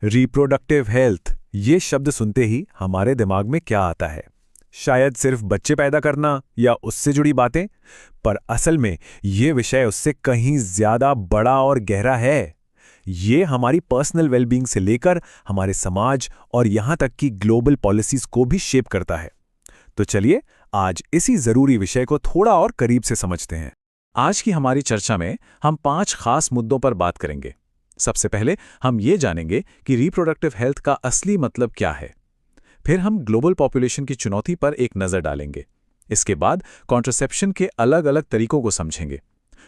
Reproductive health, ये शब्द सुनते ही हमारे दिमाग में क्या आता है? शायद सिर्फ बच्चे पैदा करना या उससे जुड़ी बातें, पर असल में ये विषय उससे कहीं ज्यादा बड़ा और गहरा है। ये हमारी पर्सनल वेलबींग से लेकर हमारे समाज और यहां तक कि ग्लोबल पॉलिसीज को भी शेप करता है। तो चलिए आज इसी जरूरी विषय को थोड़ा और करीब से समझते हैं। आज की हमारी चर्चा में हम 5 खास मुद्दों पर बात करेंगे। सबसे पहले हम ये जानेंगे कि रिप्रोडक्टिव हेल्थ का असली मतलब क्या है। फिर हम ग्लोबल पॉपुलेशन की चुनौती पर एक नज़र डालेंगे। इसके बाद कॉन्ट्रासेप्शन के अलग अलग तरीकों को समझेंगे,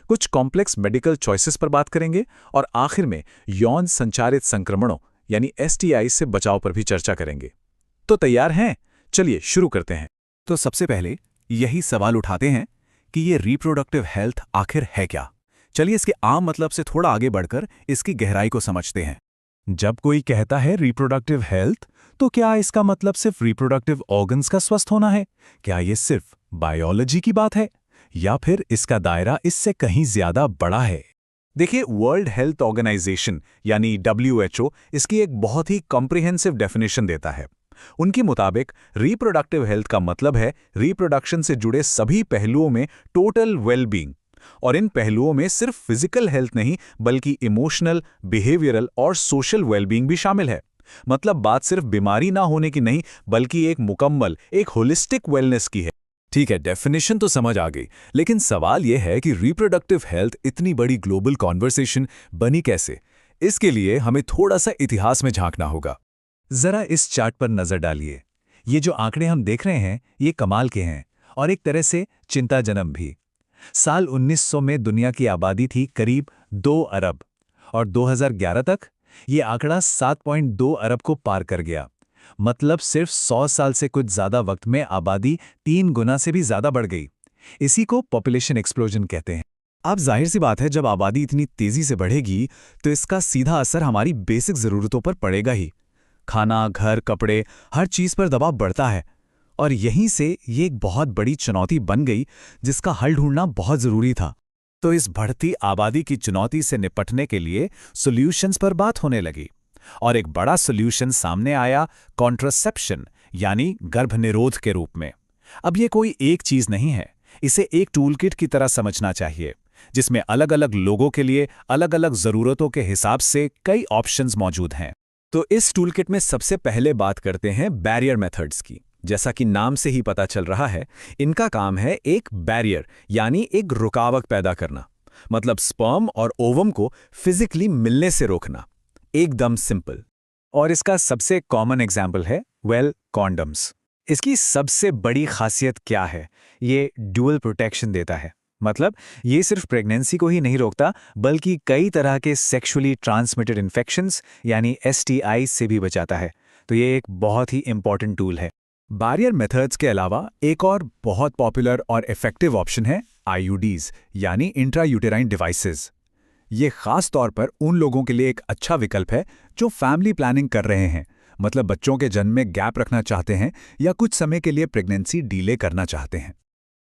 कुछ कॉम्प्लेक्स मेडिकल चॉइसेस पर बात करेंगे और आखिर में यौन संचारित संक्रमणों यानी STI से बचाव पर भी चर्चा करेंगे। तो तैयार हैं? चलिए शुरू करते हैं। तो सबसे पहले यही सवाल उठाते हैं कि ये रिप्रोडक्टिव हेल्थ आखिर है क्या। चलिए इसके आम मतलब से थोड़ा आगे बढ़कर इसकी गहराई को समझते हैं। जब कोई कहता है रिप्रोडक्टिव हेल्थ, तो क्या इसका मतलब सिर्फ रिप्रोडक्टिव ऑर्गन्स का स्वस्थ होना है? क्या ये सिर्फ बायोलॉजी की बात है या फिर इसका दायरा इससे कहीं ज्यादा बड़ा है? देखिए, वर्ल्ड हेल्थ ऑर्गेनाइजेशन यानी WHO इसकी एक बहुत ही कॉम्प्रिहेंसिव डेफिनेशन देता है। उनके मुताबिक रिप्रोडक्टिव हेल्थ का मतलब है रिप्रोडक्शन से जुड़े सभी पहलुओं में टोटल वेलबींग। और इन पहलुओं में सिर्फ फिजिकल हेल्थ नहीं बल्कि इमोशनल, बिहेवियरल और सोशल वेलबींग भी शामिल है। मतलब बात सिर्फ बीमारी ना होने की नहीं बल्कि एक मुकम्मल, एक होलिस्टिक वेलनेस की है। ठीक है, डेफिनेशन तो समझ आ गई, लेकिन सवाल यह है कि रिप्रोडक्टिव हेल्थ इतनी बड़ी ग्लोबल कॉन्वर्सेशन बनी कैसे? इसके लिए हमें थोड़ा सा इतिहास में झांकना होगा। जरा इस चार्ट पर नजर डालिए। ये जो आंकड़े हम देख रहे हैं ये कमाल के हैं और एक तरह से चिंताजनक भी। साल 1900 में दुनिया की आबादी थी करीब 2 अरब और 2011 तक ये आंकड़ा 7.2 अरब को पार कर गया। मतलब सिर्फ 100 साल से कुछ ज्यादा वक्त में आबादी 3 गुना से भी ज्यादा बढ़ गई। इसी को पॉपुलेशन एक्सप्लोजन कहते हैं। अब जाहिर सी बात है, जब आबादी इतनी तेजी से बढ़ेगी तो इसका सीधा असर हमारी बेसिक जरूरतों पर पड़ेगा ही। खाना, घर, कपड़े, हर चीज पर दबाव बढ़ता है और यहीं से ये एक बहुत बड़ी चुनौती बन गई जिसका हल ढूंढना बहुत जरूरी था। तो इस बढ़ती आबादी की चुनौती से निपटने के लिए सॉल्यूशंस पर बात होने लगी और एक बड़ा सॉल्यूशन सामने आया, कॉन्ट्रासेप्शन यानी गर्भनिरोध के रूप में। अब ये कोई एक चीज नहीं है, इसे एक टूलकिट की तरह समझना चाहिए जिसमें अलग अलग लोगों के लिए अलग अलग जरूरतों के हिसाब से कई ऑप्शंस मौजूद हैं। तो इस टूलकिट में सबसे पहले बात करते हैं बैरियर मेथड्स की। जैसा कि नाम से ही पता चल रहा है, इनका काम है एक बैरियर यानी एक रुकावट पैदा करना। मतलब स्पर्म और ओवम को फिजिकली मिलने से रोकना। एकदम सिंपल। और इसका सबसे कॉमन एग्जाम्पल है कॉन्डम्स। इसकी सबसे बड़ी खासियत क्या है? ये ड्यूअल प्रोटेक्शन देता है। मतलब ये सिर्फ प्रेगनेंसी को ही नहीं रोकता बल्कि कई तरह के सेक्सुअली ट्रांसमिटेड इन्फेक्शंस यानी STI से भी बचाता है। तो ये एक बहुत ही इंपॉर्टेंट टूल है। बैरियर मेथड्स के अलावा एक और बहुत पॉपुलर और इफेक्टिव ऑप्शन है IUDs यानी इंट्रायूटेराइन डिवाइसेस। ये खास तौर पर उन लोगों के लिए एक अच्छा विकल्प है जो फैमिली प्लानिंग कर रहे हैं, मतलब बच्चों के जन्म में गैप रखना चाहते हैं या कुछ समय के लिए प्रेगनेंसी डिले करना चाहते हैं।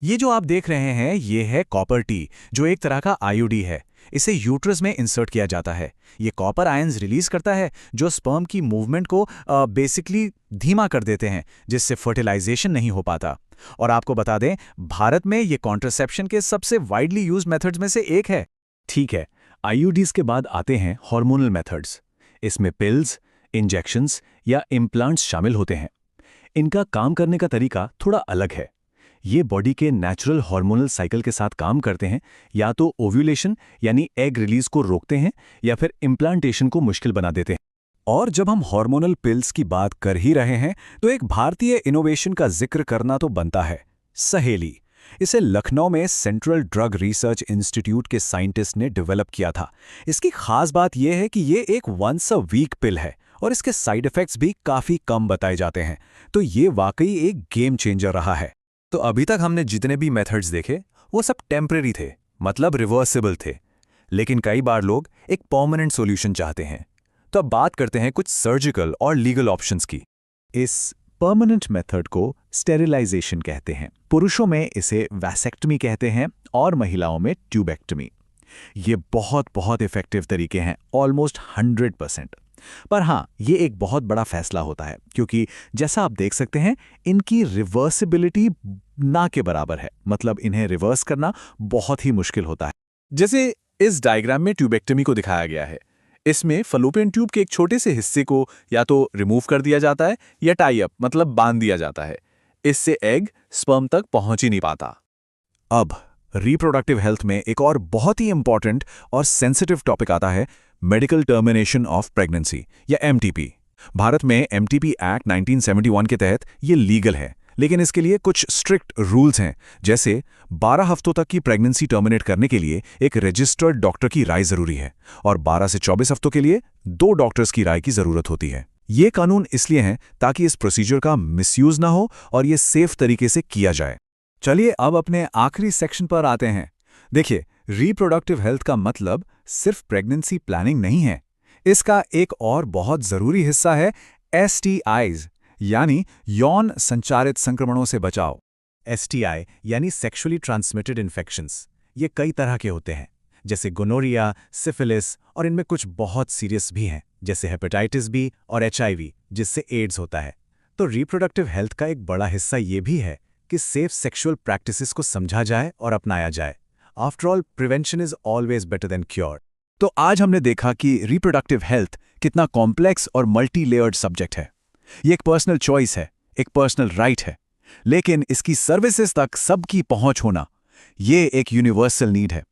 ये जो आप देख रहे हैं ये है कॉपर टी, जो एक तरह का IUD है। इसे यूट्रस में इंसर्ट किया जाता है। ये कॉपर आयंस रिलीज करता है जो स्पर्म की मूवमेंट को बेसिकली धीमा कर देते हैं, जिससे फर्टिलाइजेशन नहीं हो पाता। और आपको बता दें, भारत में ये कॉन्ट्रासेप्शन के सबसे वाइडली यूज्ड मेथड्स में से एक है। ठीक है, IUDs के बाद आते हैं हार्मोनल मेथड्स। इसमें पिल्स, इंजेक्शंस या इम्प्लांट्स शामिल होते हैं। इनका काम करने का तरीका थोड़ा अलग है। ये बॉडी के नेचुरल हार्मोनल साइकिल के साथ काम करते हैं, या तो ओव्यूलेशन यानी एग रिलीज को रोकते हैं या फिर इम्प्लांटेशन को मुश्किल बना देते हैं। और जब हम हार्मोनल पिल्स की बात कर ही रहे हैं तो एक भारतीय इनोवेशन का जिक्र करना तो बनता है, सहेली। इसे लखनऊ में सेंट्रल ड्रग रिसर्च इंस्टीट्यूट के साइंटिस्ट ने डेवलप किया था। इसकी खास बात यह है कि ये एक वंस अ वीक पिल है और इसके साइड इफेक्ट्स भी काफी कम बताए जाते हैं। तो ये वाकई एक गेम चेंजर रहा है। तो अभी तक हमने जितने भी मेथड्स देखे वो सब टेम्परेरी थे, मतलब रिवर्सिबल थे। लेकिन कई बार लोग एक परमानेंट सॉल्यूशन चाहते हैं। तो अब बात करते हैं कुछ सर्जिकल और लीगल ऑप्शंस की। इस परमानेंट मेथड को स्टेरिलाइजेशन कहते हैं। पुरुषों में इसे वैसेक्टमी कहते हैं और महिलाओं में ट्यूबेक्टमी। ये बहुत बहुत इफेक्टिव तरीके हैं, ऑलमोस्ट 100%। पर हाँ, ये एक बहुत बड़ा फैसला होता है, क्योंकि जैसा आप देख सकते हैं, इनकी रिवर्सिबिलिटी ना के बराबर है। मतलब इन्हें रिवर्स करना बहुत ही मुश्किल होता है। जैसे इस डायग्राम में ट्यूबेक्टमी को दिखाया गया है। इसमें फलोपियन ट्यूब के एक छोटे से हिस्से को या तो रिमूव कर दिया जाता है या टाई अप मतलब बांध दिया जाता है। इससे एग स्पर्म तक पहुंच ही नहीं पाता। अब रिप्रोडक्टिव हेल्थ में एक और बहुत ही इंपॉर्टेंट और सेंसिटिव टॉपिक आता है, मेडिकल टर्मिनेशन ऑफ प्रेगनेंसी या एमटीपी। भारत में एमटीपी एक्ट 1971 के तहत ये लीगल है, लेकिन इसके लिए कुछ स्ट्रिक्ट रूल्स हैं। जैसे 12 हफ्तों तक की प्रेगनेंसी टर्मिनेट करने के लिए एक रजिस्टर्ड डॉक्टर की राय जरूरी है और 12 से 24 हफ्तों के लिए 2 डॉक्टर्स की राय की जरूरत होती है। ये कानून इसलिए हैं ताकि इस प्रोसीजर का मिसयूज ना हो और ये सेफ तरीके से किया जाए। चलिए अब अपने आखिरी सेक्शन पर आते हैं। देखिए, रिप्रोडक्टिव हेल्थ का मतलब सिर्फ प्रेगनेंसी प्लानिंग नहीं है। इसका एक और बहुत जरूरी हिस्सा है STIs यानी यौन संचारित संक्रमणों से बचाव। STI यानी सेक्सुअली ट्रांसमिटेड इन्फेक्शंस। ये कई तरह के होते हैं, जैसे गोनोरिया, सिफिलिस, और इनमें कुछ बहुत सीरियस भी हैं, जैसे हेपेटाइटिस बी और HIV, जिससे एड्स होता है। तो रिप्रोडक्टिव हेल्थ का एक बड़ा हिस्सा ये भी है कि सेफ सेक्सुअल प्रैक्टिसेस को समझा जाए और अपनाया जाए। After all, prevention is always better than cure. तो आज हमने देखा कि रिप्रोडक्टिव हेल्थ कितना कॉम्प्लेक्स और मल्टी लेयर्ड सब्जेक्ट है। ये एक पर्सनल चॉइस है, एक पर्सनल राइट है, लेकिन इसकी सर्विसेज तक सबकी पहुंच होना, ये एक यूनिवर्सल नीड है।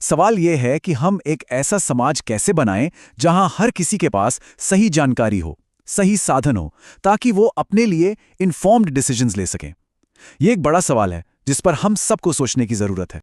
सवाल ये है कि हम एक ऐसा समाज कैसे बनाएं जहां हर किसी के पास सही जानकारी हो, सही साधन हो, ताकि वो अपने लिए इन्फॉर्म्ड डिसीजंस ले सकें। ये एक बड़ा सवाल है जिस पर हम सबको सोचने की जरूरत है।